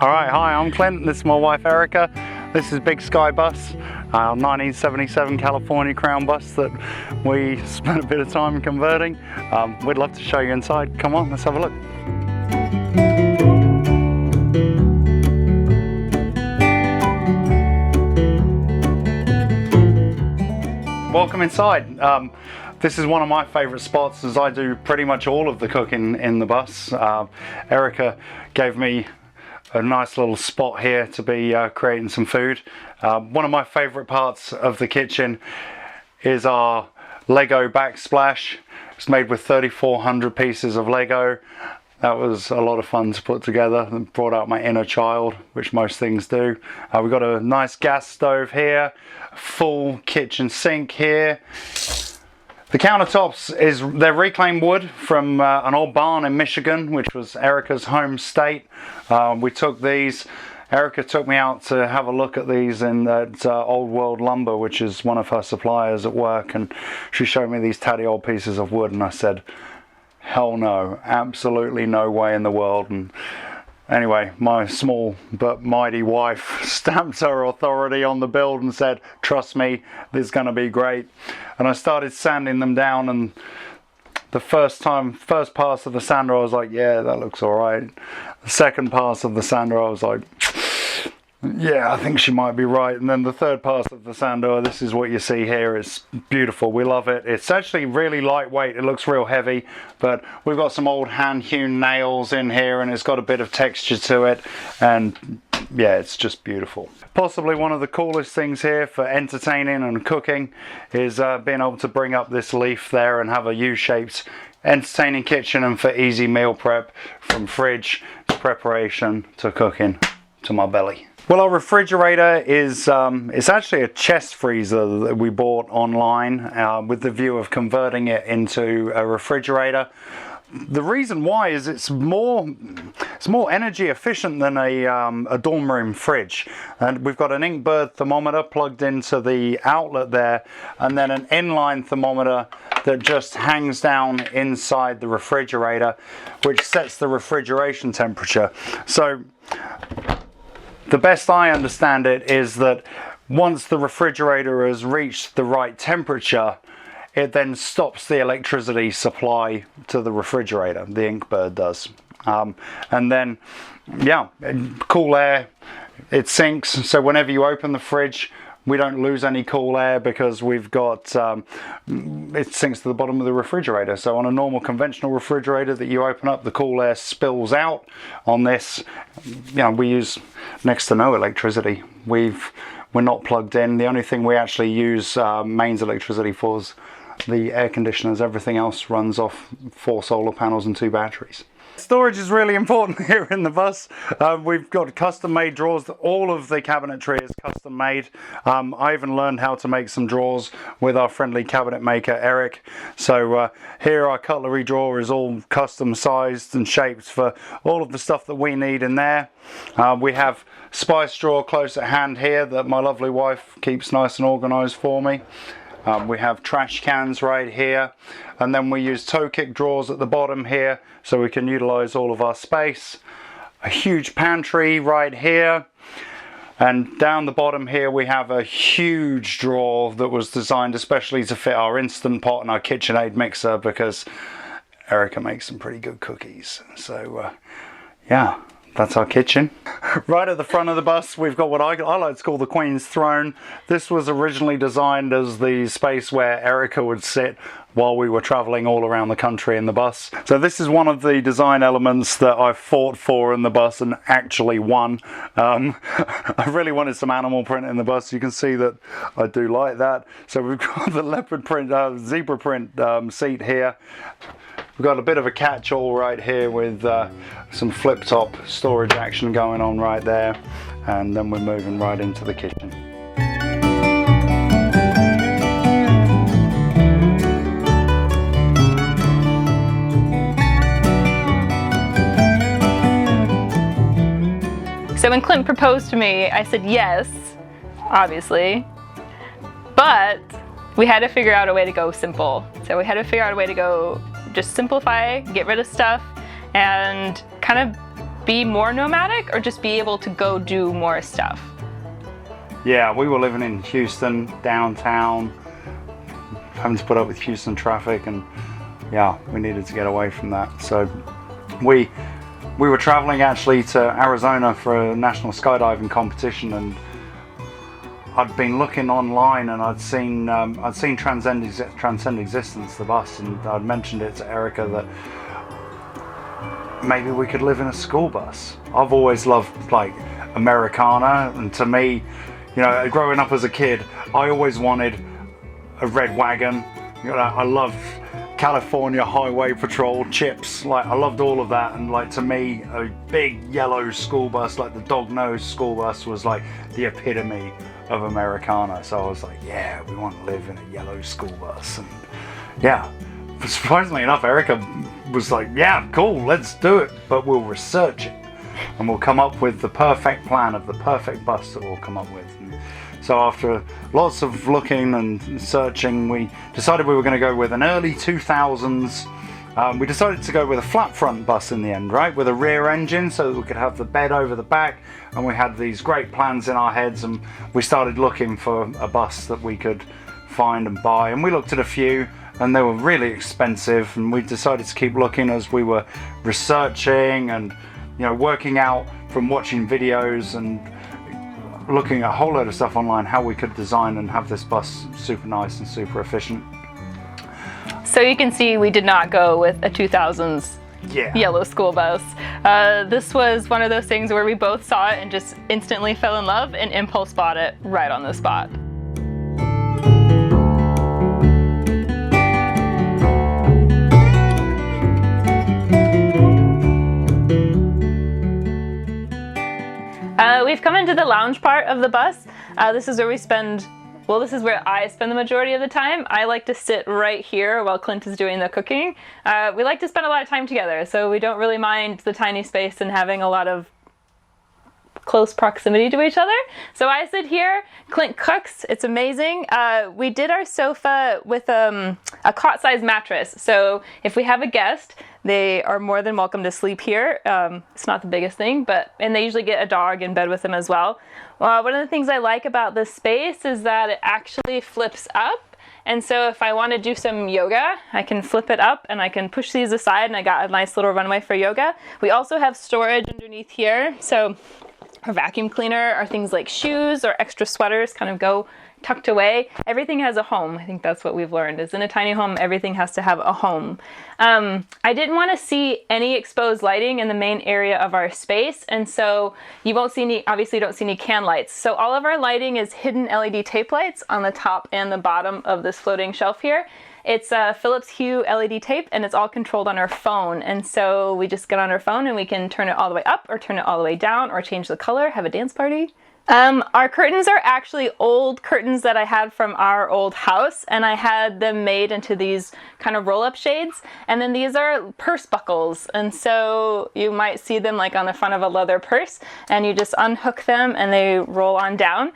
Alright, hi, I'm Clint, this is my wife Erika. This is Big Sky Bus, our 1977 California Crown bus that we spent a bit of time converting. We'd love to show you inside. Come on, let's have a look. Welcome inside. This is one of my favourite spots as I do pretty much all of the cooking in the bus. Erika gave me a nice little spot here to be creating some food. One of my favourite parts of the kitchen is our Lego backsplash. It's made with 3,400 pieces of Lego. That was a lot of fun to put together and brought out my inner child, which most things do. We've got a nice gas stove here, a full kitchen sink here. The countertops, they're reclaimed wood from an old barn in Michigan, which was Erika's home state. We took these. Erika took me out to have a look at these in that Old World Lumber, which is one of her suppliers at work, and she showed me these tatty old pieces of wood, and I said, hell no, absolutely no way in the world. And anyway, my small but mighty wife stamped her authority on the build and said, trust me, this is going to be great. And I started sanding them down, and the first pass of the sander I was like, yeah, that looks alright. The second pass of the sander I was like, yeah, I think she might be right. And then the third pass of the sander, this is what you see here. It's beautiful. We love it. It's actually really lightweight. It looks real heavy, but we've got some old hand-hewn nails in here, and it's got a bit of texture to it. And yeah, it's just beautiful. Possibly one of the coolest things here for entertaining and cooking is being able to bring up this leaf there and have a U-shaped entertaining kitchen, and for easy meal prep from fridge to preparation to cooking to my belly. Well, our refrigerator is it's actually a chest freezer that we bought online with the view of converting it into a refrigerator. The reason why is it's more energy efficient than a dorm room fridge. And we've got an Inkbird thermometer plugged into the outlet there, and then an inline thermometer that just hangs down inside the refrigerator, which sets the refrigeration temperature. So the best I understand it is that once the refrigerator has reached the right temperature, it then stops the electricity supply to the refrigerator. The Inkbird does. And then, yeah, cool air, it sinks. So whenever you open the fridge, we don't lose any cool air because we've got, it sinks to the bottom of the refrigerator. So on a normal conventional refrigerator that you open up, the cool air spills out. On this, you know, we use next to no electricity. We're not plugged in. The only thing we actually use mains electricity for is the air conditioners. Everything else runs off 4 solar panels and 2 batteries. Storage is really important here in the bus. We've got custom made drawers. All of the cabinetry is custom made. I even learned how to make some drawers with our friendly cabinet maker Eric. So here our cutlery drawer is all custom sized and shaped for all of the stuff that we need in there. We have spice drawer close at hand here that my lovely wife keeps nice and organized for me. We have trash cans right here, and then we use toe kick drawers at the bottom here so we can utilize all of our space. A huge pantry right here, and down the bottom here we have a huge drawer that was designed especially to fit our Instant Pot and our KitchenAid mixer, because Erika makes some pretty good cookies. So yeah, that's our kitchen. Right at the front of the bus, we've got what I like to call the Queen's Throne. This was originally designed as the space where Erika would sit while we were traveling all around the country in the bus. So this is one of the design elements that I fought for in the bus and actually won. I really wanted some animal print in the bus. You can see that I do like that. So we've got the leopard print, zebra print seat here. We've got a bit of a catch-all right here with some flip-top storage action going on right there, and then we're moving right into the kitchen. So when Clint proposed to me, I said yes, obviously, but we had to figure out a way to go simple. So we had to figure out a way to go just simplify, get rid of stuff, and kind of be more nomadic or just be able to go do more stuff? Yeah, we were living in Houston, downtown, having to put up with Houston traffic, and yeah, we needed to get away from that. So we were traveling actually to Arizona for a national skydiving competition, and I'd been looking online and I'd seen Transcend Existence, the bus, and I'd mentioned it to Erika that maybe we could live in a school bus. I've always loved like Americana, and to me, you know, growing up as a kid, I always wanted a red wagon. You know, I loved California Highway Patrol, Chips, like I loved all of that, and like to me, a big yellow school bus, like the dog-nosed school bus, was like the epitome of Americana. So I was like, yeah, we want to live in a yellow school bus. And yeah, surprisingly enough, Erika was like, yeah, cool, let's do it, but we'll research it and we'll come up with the perfect plan of the perfect bus that we'll come up with. And so after lots of looking and searching, we decided we were going to go with an early 2000s. We decided to go with a flat front bus in the end, right, with a rear engine so that we could have the bed over the back, and we had these great plans in our heads, and we started looking for a bus that we could find and buy, and we looked at a few and they were really expensive, and we decided to keep looking as we were researching and, you know, working out from watching videos and looking at a whole load of stuff online how we could design and have this bus super nice and super efficient. So you can see we did not go with a 2000s yellow school bus. This was one of those things where we both saw it and just instantly fell in love and impulse bought it right on the spot. We've come into the lounge part of the bus. This is where we spend, well, this is where I spend the majority of the time. I like to sit right here while Clint is doing the cooking. We like to spend a lot of time together, so we don't really mind the tiny space and having a lot of close proximity to each other. So I sit here, Clint cooks, it's amazing. We did our sofa with a cot-sized mattress, so if we have a guest, they are more than welcome to sleep here. It's not the biggest thing, and they usually get a dog in bed with them as well. One of the things I like about this space is that it actually flips up. And so if I want to do some yoga, I can flip it up and I can push these aside, and I got a nice little runway for yoga. We also have storage underneath here. So our vacuum cleaner, our things like shoes or extra sweaters kind of go tucked away. Everything has a home. I think that's what we've learned, is in a tiny home, everything has to have a home. I didn't want to see any exposed lighting in the main area of our space, and so you won't see any, obviously you don't see any can lights. So all of our lighting is hidden LED tape lights on the top and the bottom of this floating shelf here. It's Philips Hue LED tape, and it's all controlled on our phone. And so we just get on our phone and we can turn it all the way up or turn it all the way down or change the color, have a dance party. Our curtains are actually old curtains that I had from our old house, and I had them made into these kind of roll-up shades. And then these are purse buckles, and so you might see them like on the front of a leather purse, and you just unhook them and they roll on down.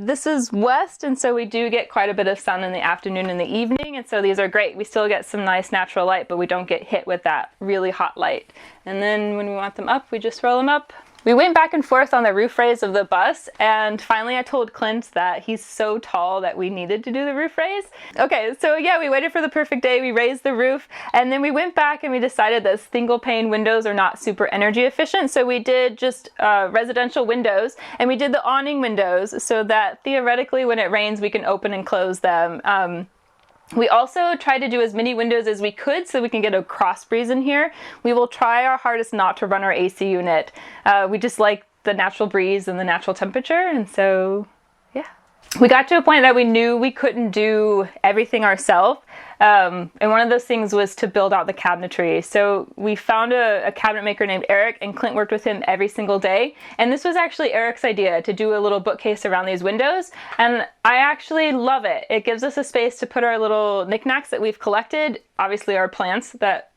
This is west, and so we do get quite a bit of sun in the afternoon and the evening, and so these are great. We still get some nice natural light, but we don't get hit with that really hot light. And then when we want them up, we just roll them up. We went back and forth on the roof raise of the bus, and finally I told Clint that he's so tall that we needed to do the roof raise. Okay, so yeah, we waited for the perfect day, we raised the roof, and then we went back and we decided that single pane windows are not super energy efficient, so we did just residential windows, and we did the awning windows so that theoretically when it rains we can open and close them. We also tried to do as many windows as we could so we can get a cross breeze in here. We will try our hardest not to run our AC unit. We just like the natural breeze and the natural temperature, and so yeah. We got to a point that we knew we couldn't do everything ourselves. And one of those things was to build out the cabinetry. So we found a cabinet maker named Eric, and Clint worked with him every single day. And this was actually Eric's idea, to do a little bookcase around these windows. And I actually love it. It gives us a space to put our little knickknacks that we've collected. Obviously our plants that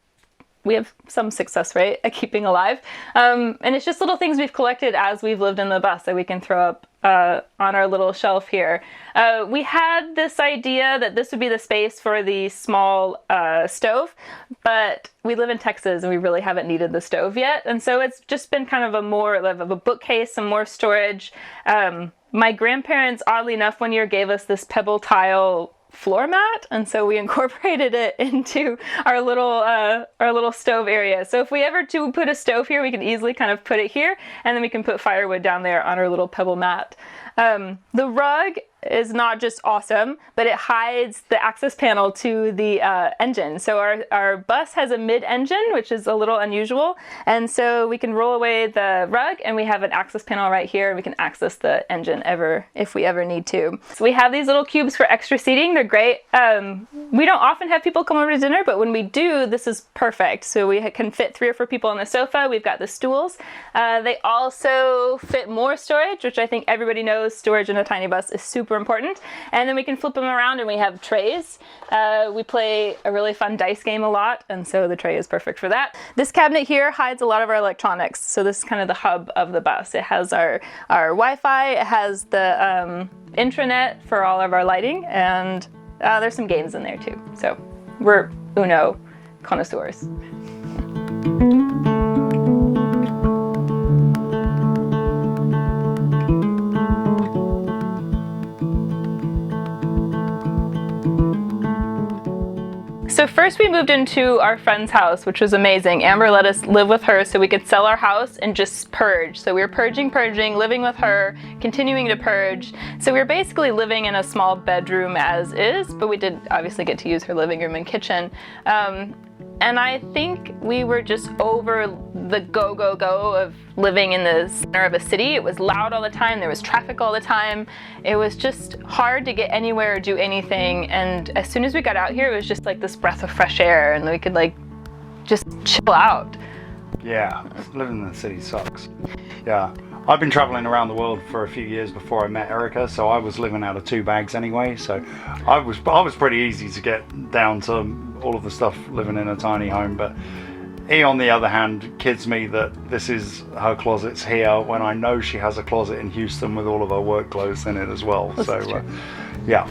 we have some success rate at keeping alive. And it's just little things we've collected as we've lived in the bus that we can throw up on our little shelf here. We had this idea that this would be the space for the small stove, but we live in Texas and we really haven't needed the stove yet. And so it's just been kind of a more of a bookcase, some more storage. My grandparents, oddly enough, one year gave us this pebble tile floor mat, and so we incorporated it into our little stove area. So if we ever do put a stove here, we can easily kind of put it here, and then we can put firewood down there on our little pebble mat. The rug is not just awesome, but it hides the access panel to the engine. So our bus has a mid-engine, which is a little unusual, and so we can roll away the rug and we have an access panel right here, and we can access the engine if we ever need to. So we have these little cubes for extra seating. They're great. We don't often have people come over to dinner, but when we do, this is perfect. So we can fit 3 or 4 people on the sofa. We've got the stools. They also fit more storage, which I think everybody knows storage in a tiny bus is super important. And then we can flip them around and we have trays. We play a really fun dice game a lot, and so the tray is perfect for that. This cabinet here hides a lot of our electronics. So this is kind of the hub of the bus. It has our Wi-Fi, it has the intranet for all of our lighting, and there's some games in there too. So we're Uno connoisseurs. So first we moved into our friend's house, which was amazing. Amber let us live with her so we could sell our house and just purge. So we were purging, living with her, continuing to purge. So we were basically living in a small bedroom as is, but we did obviously get to use her living room and kitchen. And I think we were just over the go of living in the center of a city. It was loud all the time. There was traffic all the time. It was just hard to get anywhere or do anything. And as soon as we got out here, it was just like this breath of fresh air, and we could like just chill out. Yeah, living in the city sucks. Yeah. I've been traveling around the world for a few years before I met Erika, so I was living out of 2 bags anyway, so I was pretty easy to get down to all of the stuff living in a tiny home. But E, on the other hand, kids me that this is her closets here when I know she has a closet in Houston with all of her work clothes in it as well. So yeah,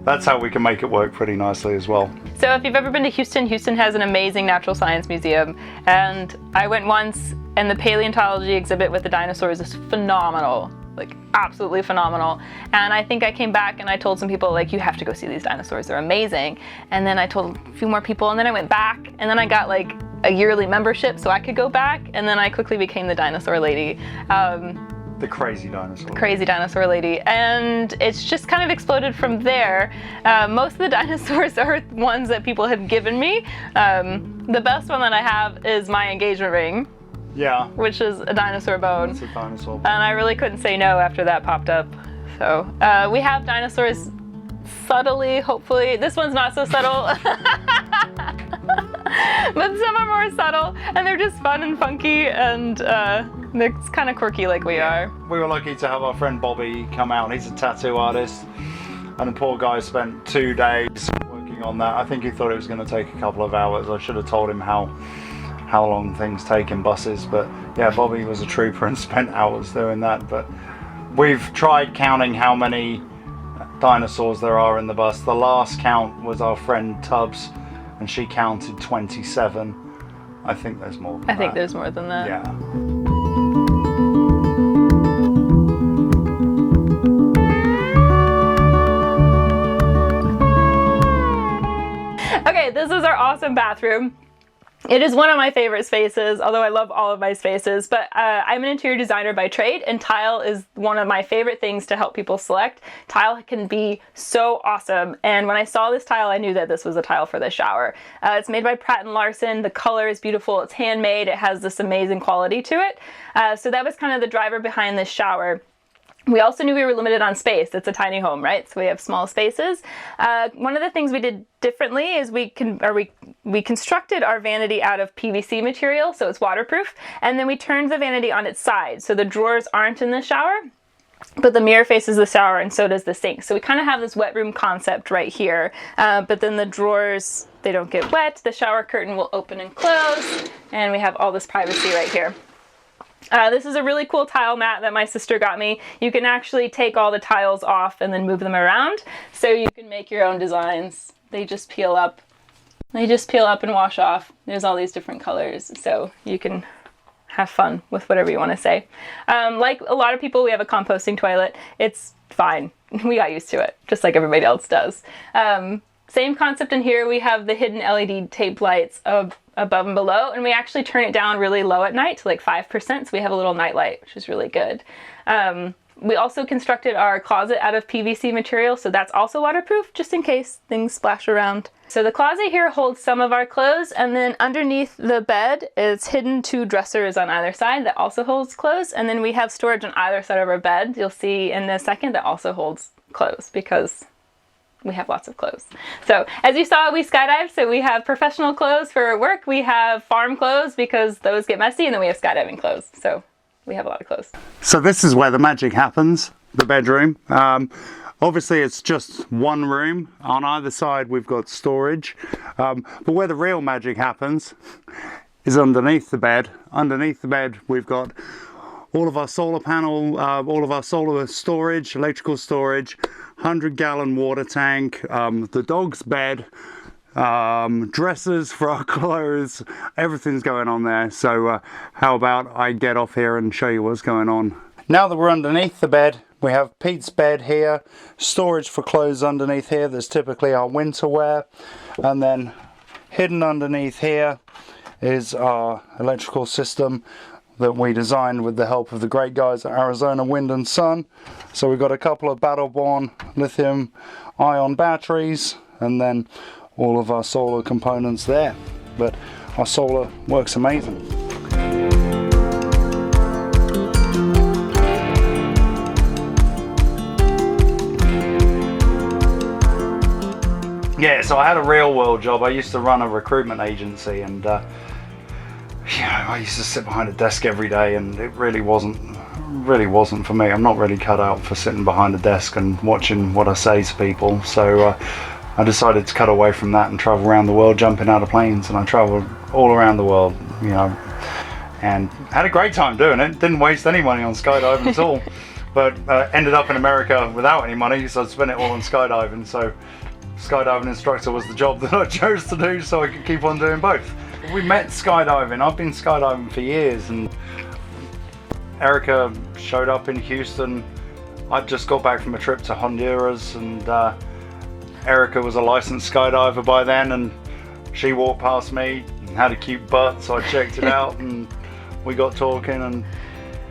that's how we can make it work pretty nicely as well. So if you've ever been to Houston, Houston has an amazing natural science museum, and I went once, and the paleontology exhibit with the dinosaurs is phenomenal, like absolutely phenomenal. And I think I came back and I told some people, like, you have to go see these dinosaurs, they're amazing. And then I told a few more people, and then I went back, and then I got like a yearly membership so I could go back, and then I quickly became the dinosaur lady. The crazy dinosaur. Crazy dinosaur lady. And it's just kind of exploded from there. Most of the dinosaurs are ones that people have given me. The best one that I have is my engagement ring. Yeah. Which is a dinosaur bone. It's a dinosaur bone. And I really couldn't say no after that popped up. So we have dinosaurs subtly, hopefully. This one's not so subtle. But some are more subtle, and they're just fun and funky, and they're kind of quirky like we are. We were lucky to have our friend Bobby come out. He's a tattoo artist, and the poor guy spent 2 days working on that. I think he thought it was going to take a couple of hours. I should have told him how long things take in buses, but yeah, Bobby was a trooper and spent hours doing that. But we've tried counting how many dinosaurs there are in the bus. The last count was our friend Tubbs, and she counted 27. I think there's more than that. I think there's more than that. Yeah. Okay, this is our awesome bathroom. It is one of my favorite spaces, although I love all of my spaces, but I'm an interior designer by trade, and tile is one of my favorite things to help people select. Tile can be so awesome, and when I saw this tile, I knew that this was a tile for the shower. It's made by Pratt & Larson. The color is beautiful. It's handmade. It has this amazing quality to it. So that was kind of the driver behind this shower. We also knew we were limited on space. It's a tiny home, right? So we have small spaces. One of the things we did differently is we constructed our vanity out of PVC material, so it's waterproof, and then we turned the vanity on its side. So the drawers aren't in the shower, but the mirror faces the shower, and so does the sink. So we kind of have this wet room concept right here, but then the drawers they don't get wet. The shower curtain will open and close, and we have all this privacy right here. This is a really cool tile mat that my sister got me. You can actually take all the tiles off and then move them around, so you can make your own designs. They just peel up. They just peel up and wash off. There's all these different colors, so you can have fun with whatever you want to say. Like a lot of people, we have a composting toilet. It's fine. We got used to it, just like everybody else does. Same concept in here. We have the hidden LED tape lights above and below, and we actually turn it down really low at night to like 5%, so we have a little night light, which is really good. We also constructed our closet out of PVC material, so that's also waterproof, just in case things splash around. So the closet here holds some of our clothes, and then underneath the bed is hidden 2 dressers on either side that also holds clothes, and then we have storage on either side of our bed, you'll see in a second, that also holds clothes, because we have lots of clothes. So as you saw, we skydive, so we have professional clothes for work, we have farm clothes because those get messy, and then we have skydiving clothes. So we have a lot of clothes. So this is where the magic happens, the bedroom. Obviously it's just one room. On either side we've got storage. But where the real magic happens is underneath the bed. Underneath the bed we've got all of our solar panel, all of our solar storage, electrical storage, 100-gallon water tank, the dog's bed, dressers for our clothes, everything's going on there. So how about I get off here and show you what's going on. Now that we're underneath the bed, we have Pete's bed here, storage for clothes underneath here. There's typically our winter wear, and then hidden underneath here is our electrical system that we designed with the help of the great guys at Arizona Wind and Sun. So we've got a couple of battle-born lithium ion batteries, and then all of our solar components there. But our solar works amazing. Yeah, so I had a real world job. I used to run a recruitment agency, and I used to sit behind a desk every day, and it really wasn't for me. I'm not really cut out for sitting behind a desk and watching what I say to people. So I decided to cut away from that and travel around the world, jumping out of planes, and I traveled all around the world, and had a great time doing it. Didn't waste any money on skydiving at all, but ended up in America without any money, so I spent it all on skydiving. So skydiving instructor was the job that I chose to do, so I could keep on doing both. We met skydiving. I've been skydiving for years, and Erika showed up in Houston. I'd just got back from a trip to Honduras, and Erika was a licensed skydiver by then, and she walked past me and had a cute butt, so I checked it out, and we got talking, and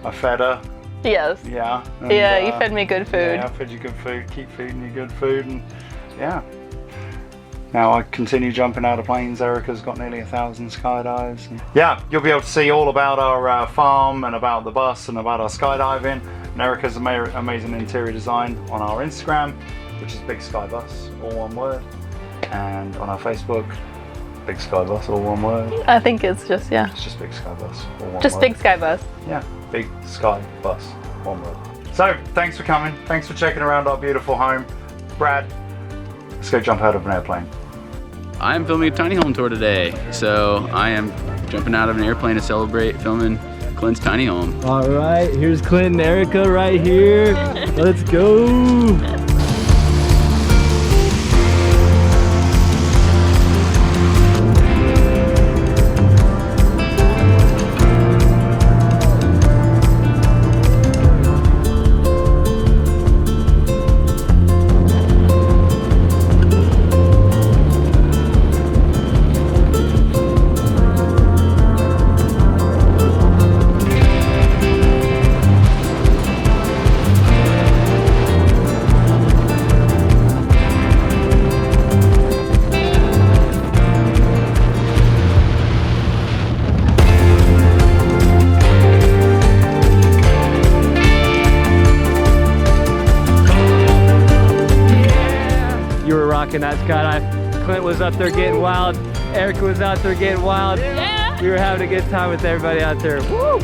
I fed her. Yes. Yeah. And, yeah, you fed me good food. Yeah, I fed you good food. Keep feeding you good food, and yeah. Now I continue jumping out of planes. Erika's got nearly 1,000 skydives. And yeah, you'll be able to see all about our farm and about the bus and about our skydiving. And Erika's amazing interior design on our Instagram, which is Big Sky Bus, all one word. And on our Facebook, Big Sky Bus, all one word. I think it's just, yeah. It's just Big Sky Bus, all one word. Just Big Sky Bus. Yeah, Big Sky Bus, one word. So, thanks for coming. Thanks for checking around our beautiful home. Brad, let's go jump out of an airplane. I'm filming a tiny home tour today, so I am jumping out of an airplane to celebrate filming Clint's tiny home. All right, here's Clint and Erika right here. Let's go. Rocking that skydive. Clint was up there getting wild. Erika was out there getting wild. Yeah. We were having a good time with everybody out there. Woo!